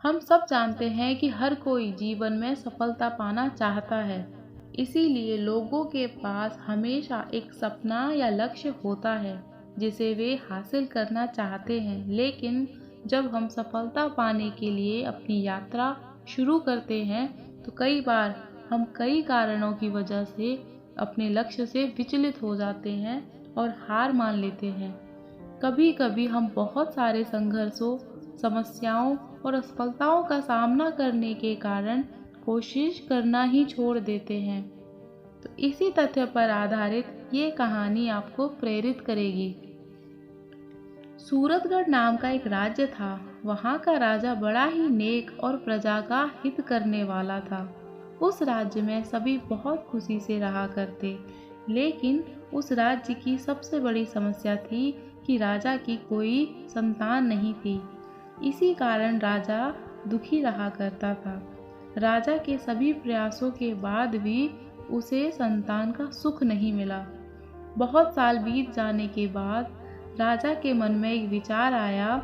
हम सब जानते हैं कि हर कोई जीवन में सफलता पाना चाहता है। इसीलिए लोगों के पास हमेशा एक सपना या लक्ष्य होता है जिसे वे हासिल करना चाहते हैं। लेकिन जब हम सफलता पाने के लिए अपनी यात्रा शुरू करते हैं तो कई बार हम कई कारणों की वजह से अपने लक्ष्य से विचलित हो जाते हैं और हार मान लेते हैं। कभी कभी हम बहुत सारे संघर्षों, समस्याओं और असफलताओं का सामना करने के कारण कोशिश करना ही छोड़ देते हैं। तो इसी तथ्य पर आधारित ये कहानी आपको प्रेरित करेगी। सूरतगढ़ नाम का एक राज्य था। वहाँ का राजा बड़ा ही नेक और प्रजा का हित करने वाला था। उस राज्य में सभी बहुत खुशी से रहा करते, लेकिन उस राज्य की सबसे बड़ी समस्या थी कि राजा की कोई संतान नहीं थी। इसी कारण राजा दुखी रहा करता था। राजा के सभी प्रयासों के बाद भी उसे संतान का सुख नहीं मिला। बहुत साल बीत जाने के बाद राजा के मन में एक विचार आया,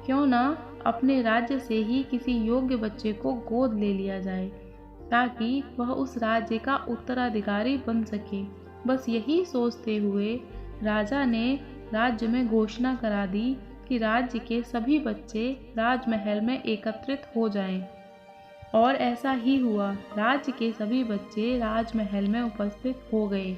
क्यों ना अपने राज्य से ही किसी योग्य बच्चे को गोद ले लिया जाए ताकि वह उस राज्य का उत्तराधिकारी बन सके। बस यही सोचते हुए राजा ने राज्य में घोषणा करा दी कि राज्य के सभी बच्चे राजमहल में एकत्रित हो जाएं। और ऐसा ही हुआ। राज्य के सभी बच्चे राजमहल में उपस्थित हो गए।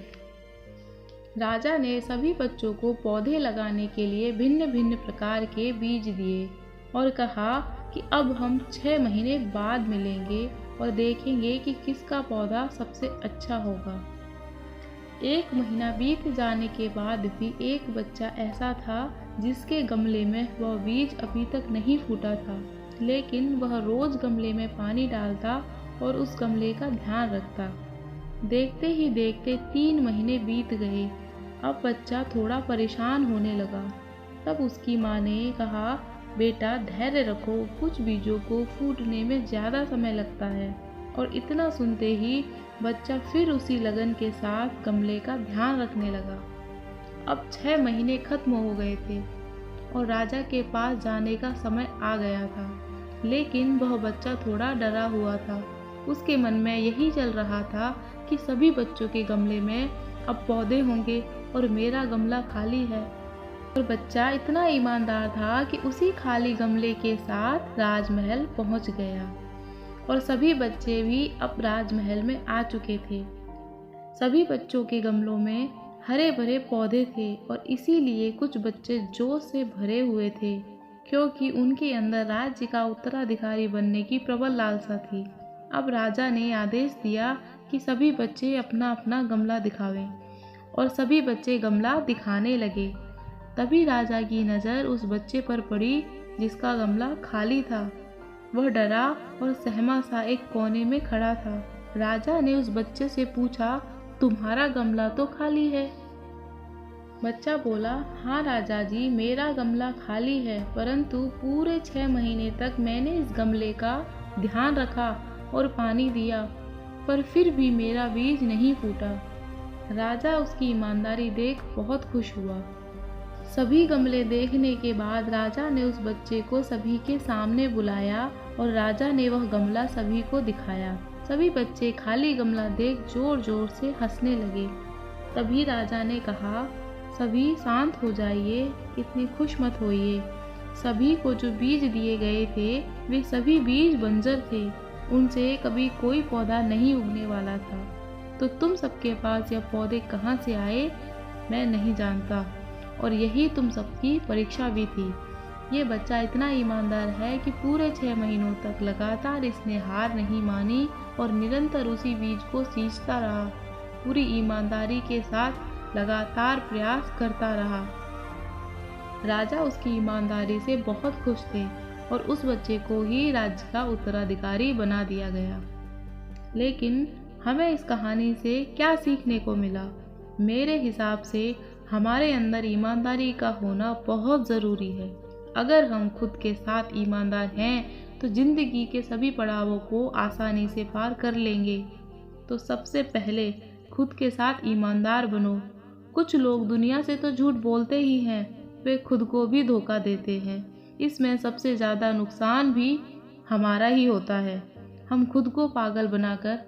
राजा ने सभी बच्चों को पौधे लगाने के लिए भिन्न भिन्न प्रकार के बीज दिए और कहा कि अब हम 6 महीने बाद मिलेंगे और देखेंगे कि किसका पौधा सबसे अच्छा होगा। 1 महीना बीत जाने के बाद भी एक बच्चा ऐसा था जिसके गमले में वह बीज अभी तक नहीं फूटा था, लेकिन वह रोज गमले में पानी डालता और उस गमले का ध्यान रखता। देखते ही देखते 3 महीने बीत गए। अब बच्चा थोड़ा परेशान होने लगा। तब उसकी माँ ने कहा, बेटा धैर्य रखो, कुछ बीजों को फूटने में ज़्यादा समय लगता है। और इतना सुनते ही बच्चा फिर उसी लगन के साथ गमले का ध्यान रखने लगा। अब 6 महीने खत्म हो गए थे और राजा के पास जाने का समय आ गया था, लेकिन वह बच्चा थोड़ा डरा हुआ था। उसके मन में यही चल रहा था कि सभी बच्चों के गमले में अब पौधे होंगे और मेरा गमला खाली है। और बच्चा इतना ईमानदार था कि उसी खाली गमले के साथ राजमहल पहुंच गया और सभी बच्चे भी अब राजमहल में आ चुके थे। सभी बच्चों के गमलों में हरे भरे पौधे थे और इसीलिए कुछ बच्चे जोश से भरे हुए थे, क्योंकि उनके अंदर राज्य का उत्तराधिकारी बनने की प्रबल लालसा थी। अब राजा ने आदेश दिया कि सभी बच्चे अपना अपना गमला दिखावें और सभी बच्चे गमला दिखाने लगे। तभी राजा की नज़र उस बच्चे पर पड़ी जिसका गमला खाली था। वह डरा और सहमा सा एक कोने में खड़ा था। राजा ने उस बच्चे से पूछा, तुम्हारा गमला तो खाली है। बच्चा बोला, हाँ राजा जी, मेरा गमला खाली है, परंतु पूरे 6 महीने तक मैंने इस गमले का ध्यान रखा और पानी दिया, पर फिर भी मेरा बीज नहीं फूटा। राजा उसकी ईमानदारी देख बहुत खुश हुआ। सभी गमले देखने के बाद राजा ने उस बच्चे को सभी के सामने बुलाया और राजा ने वह गमला सभी को दिखाया। सभी बच्चे खाली गमला देख जोर जोर से हंसने लगे। तभी राजा ने कहा, सभी शांत हो जाइए, इतने खुश मत होइए। सभी को जो बीज दिए गए थे वे सभी बीज बंजर थे, उनसे कभी कोई पौधा नहीं उगने वाला था। तो तुम सबके पास यह पौधे कहाँ से आए मैं नहीं जानता, और यही तुम सबकी परीक्षा भी थी। ये बच्चा इतना ईमानदार है कि पूरे 6 महीनों तक लगातार इसने हार नहीं मानी और निरंतर उसी बीज को सींचता रहा। पूरी ईमानदारी के साथ लगातार प्रयास करता रहा। राजा उसकी ईमानदारी से बहुत खुश थे और उस बच्चे को ही राज्य का उत्तराधिकारी बना दिया गया। लेकिन हमें इस कहानी से क्या सीखने को मिला? मेरे हिसाब से हमारे अंदर ईमानदारी का होना बहुत ज़रूरी है। अगर हम खुद के साथ ईमानदार हैं तो ज़िंदगी के सभी पड़ावों को आसानी से पार कर लेंगे। तो सबसे पहले खुद के साथ ईमानदार बनो। कुछ लोग दुनिया से तो झूठ बोलते ही हैं, वे खुद को भी धोखा देते हैं। इसमें सबसे ज़्यादा नुकसान भी हमारा ही होता है। हम खुद को पागल बनाकर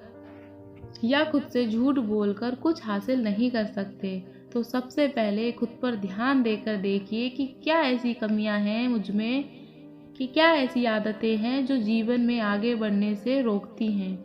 या खुद से झूठ बोलकर कुछ हासिल नहीं कर सकते। तो सबसे पहले खुद पर ध्यान देकर देखिए कि क्या ऐसी कमियां हैं मुझ में, कि क्या ऐसी आदतें हैं जो जीवन में आगे बढ़ने से रोकती हैं।